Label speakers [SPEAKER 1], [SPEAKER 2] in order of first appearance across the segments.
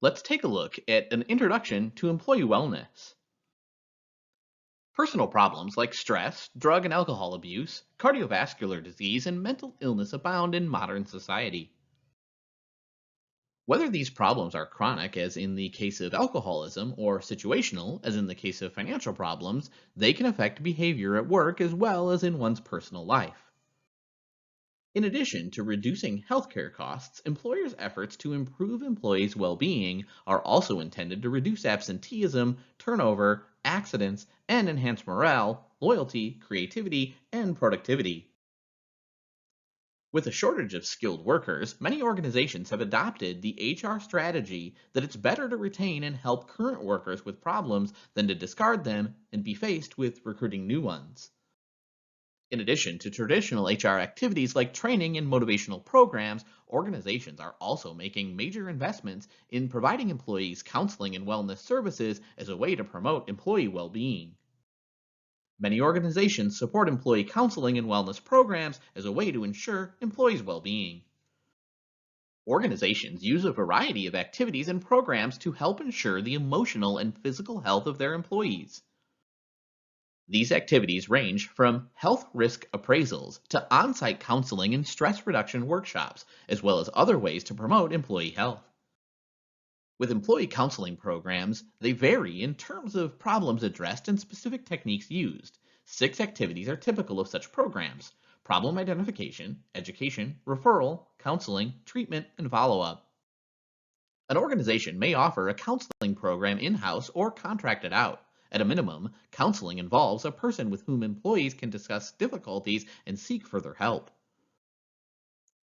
[SPEAKER 1] Let's take a look at an introduction to employee wellness. Personal problems like stress, drug and alcohol abuse, cardiovascular disease, and mental illness abound in modern society. Whether these problems are chronic, as in the case of alcoholism, or situational, as in the case of financial problems, they can affect behavior at work as well as in one's personal life. In addition to reducing healthcare costs, employers' efforts to improve employees' well being are also intended to reduce absenteeism, turnover, accidents, and enhance morale, loyalty, creativity, and productivity. With a shortage of skilled workers, many organizations have adopted the HR strategy that it's better to retain and help current workers with problems than to discard them and be faced with recruiting new ones. In addition to traditional HR activities like training and motivational programs, organizations are also making major investments in providing employees counseling and wellness services as a way to promote employee well being. Many organizations support employee counseling and wellness programs as a way to ensure employees' well being. Organizations use a variety of activities and programs to help ensure the emotional and physical health of their employees. These activities range from health risk appraisals to on site counseling and stress reduction workshops, as well as other ways to promote employee health. With employee counseling programs, they vary in terms of problems addressed and specific techniques used. Six activities are typical of such programs: problem identification, education, referral, counseling, treatment, and follow up. An organization may offer a counseling program in house or contract it out. At a minimum, counseling involves a person with whom employees can discuss difficulties and seek further help.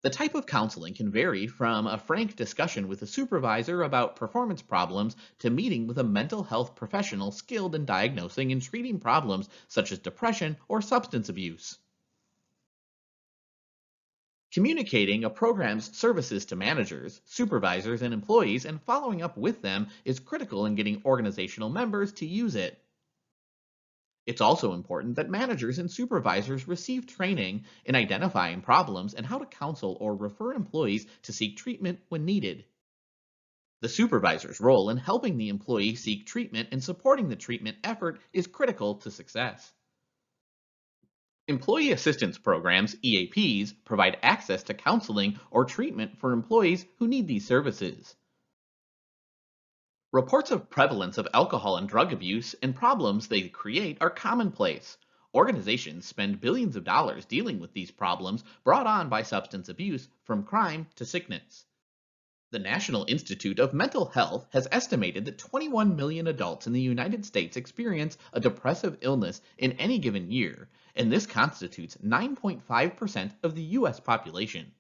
[SPEAKER 1] The type of counseling can vary from a frank discussion with a supervisor about performance problems to meeting with a mental health professional skilled in diagnosing and treating problems such as depression or substance abuse. Communicating a program's services to managers, supervisors, and employees and following up with them is critical in getting organizational members to use it. It's also important that managers and supervisors receive training in identifying problems and how to counsel or refer employees to seek treatment when needed. The supervisor's role in helping the employee seek treatment and supporting the treatment effort is critical to success. Employee assistance programs, EAPs, provide access to counseling or treatment for employees who need these services. Reports of prevalence of alcohol and drug abuse and problems they create are commonplace. Organizations spend billions of dollars dealing with these problems brought on by substance abuse, from crime to sickness. The National Institute of Mental Health has estimated that 21 million adults in the United States experience a depressive illness in any given year, and this constitutes 9.5% of the U.S. population.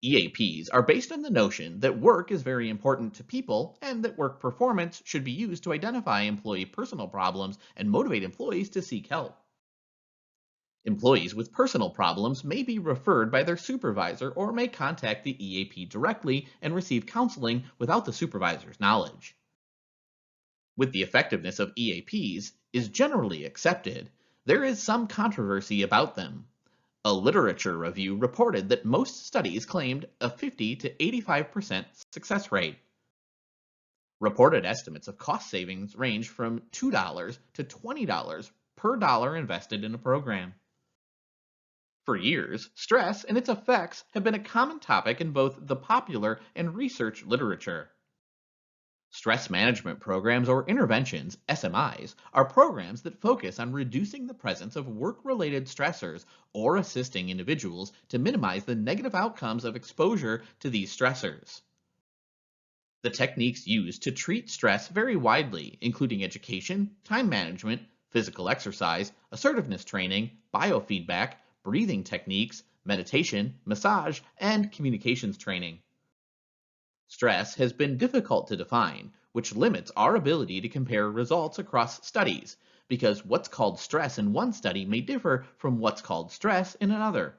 [SPEAKER 1] EAPs are based on the notion that work is very important to people and that work performance should be used to identify employee personal problems and motivate employees to seek help. Employees with personal problems may be referred by their supervisor or may contact the EAP directly and receive counseling without the supervisor's knowledge. With the effectiveness of EAPs is generally accepted, there is some controversy about them. A literature review reported that most studies claimed a 50 to 85% success rate. Reported estimates of cost savings range from $2 to $20 per dollar invested in a program. For years, stress and its effects have been a common topic in both the popular and research literature. Stress management programs or interventions, SMIs, are programs that focus on reducing the presence of work-related stressors or assisting individuals to minimize the negative outcomes of exposure to these stressors. The techniques used to treat stress vary widely, including education, time management, physical exercise, assertiveness training, biofeedback, breathing techniques, meditation, massage, and communications training. Stress has been difficult to define, which limits our ability to compare results across studies, because what's called stress in one study may differ from what's called stress in another.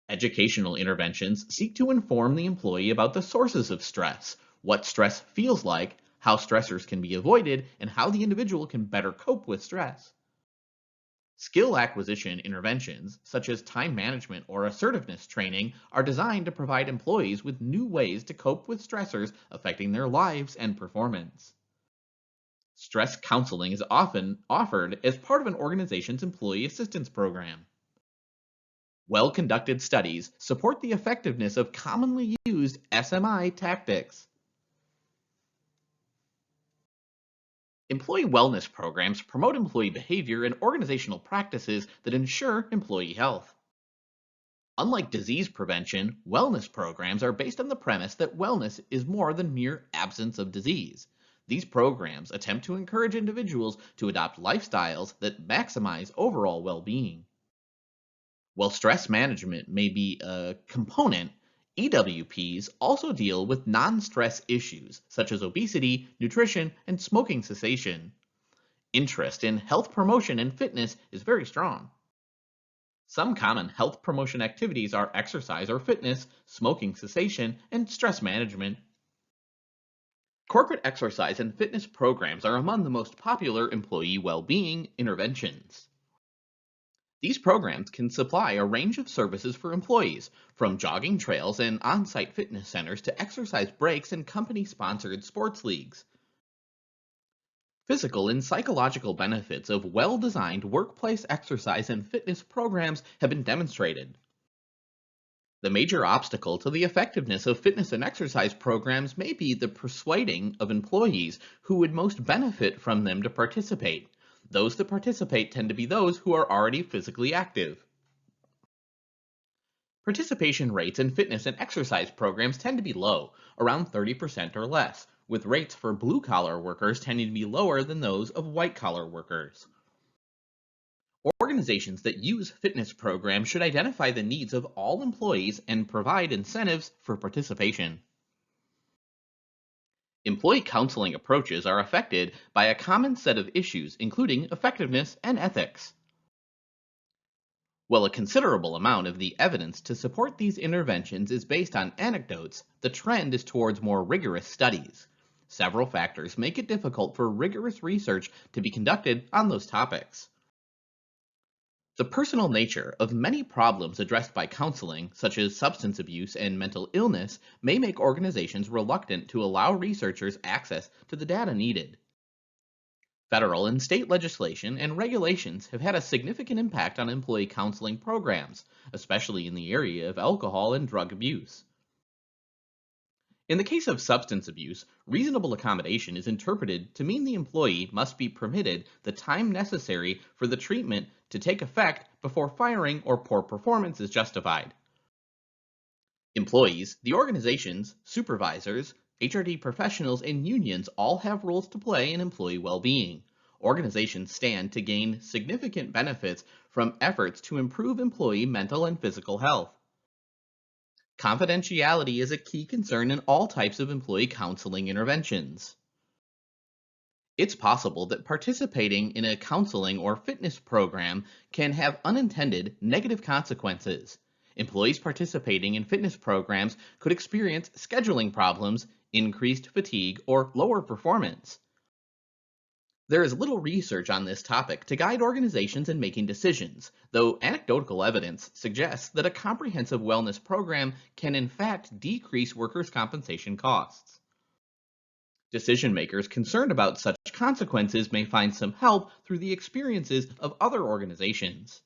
[SPEAKER 1] Educational interventions seek to inform the employee about the sources of stress, what stress feels like, how stressors can be avoided, and how the individual can better cope with stress. Skill acquisition interventions, such as time management or assertiveness training, are designed to provide employees with new ways to cope with stressors affecting their lives and performance. Stress counseling is often offered as part of an organization's employee assistance program. Well conducted studies support the effectiveness of commonly used SMI tactics. Employee wellness programs promote employee behavior and organizational practices that ensure employee health. Unlike disease prevention, wellness programs are based on the premise that wellness is more than mere absence of disease. These programs attempt to encourage individuals to adopt lifestyles that maximize overall well being. While stress management may be a component, EWPs also deal with non stress issues such as obesity, nutrition, and smoking cessation. Interest in health promotion and fitness is very strong. Some common health promotion activities are exercise or fitness, smoking cessation, and stress management. Corporate exercise and fitness programs are among the most popular employee well being interventions. These programs can supply a range of services for employees, from jogging trails and on site fitness centers to exercise breaks and company sponsored sports leagues. Physical and psychological benefits of well designed workplace exercise and fitness programs have been demonstrated. The major obstacle to the effectiveness of fitness and exercise programs may be the persuading of employees who would most benefit from them to participate. Those that participate tend to be those who are already physically active. Participation rates in fitness and exercise programs tend to be low, around 30% or less, with rates for blue collar workers tending to be lower than those of white collar workers. Organizations that use fitness programs should identify the needs of all employees and provide incentives for participation. Employee counseling approaches are affected by a common set of issues, including effectiveness and ethics. While a considerable amount of the evidence to support these interventions is based on anecdotes, the trend is towards more rigorous studies. Several factors make it difficult for rigorous research to be conducted on those topics. The personal nature of many problems addressed by counseling, such as substance abuse and mental illness, may make organizations reluctant to allow researchers access to the data needed. Federal and state legislation and regulations have had a significant impact on employee counseling programs, especially in the area of alcohol and drug abuse. In the case of substance abuse, reasonable accommodation is interpreted to mean the employee must be permitted the time necessary for the treatment to take effect before firing or poor performance is justified. Employees, the organizations, supervisors, HRD professionals, and unions all have roles to play in employee well-being. Organizations stand to gain significant benefits from efforts to improve employee mental and physical health. Confidentiality is a key concern in all types of employee counseling interventions. It's possible that participating in a counseling or fitness program can have unintended negative consequences. Employees participating in fitness programs could experience scheduling problems, increased fatigue, or lower performance. There is little research on this topic to guide organizations in making decisions, though anecdotal evidence suggests that a comprehensive wellness program can in fact decrease workers' compensation costs. Decision makers concerned about such consequences may find some help through the experiences of other organizations.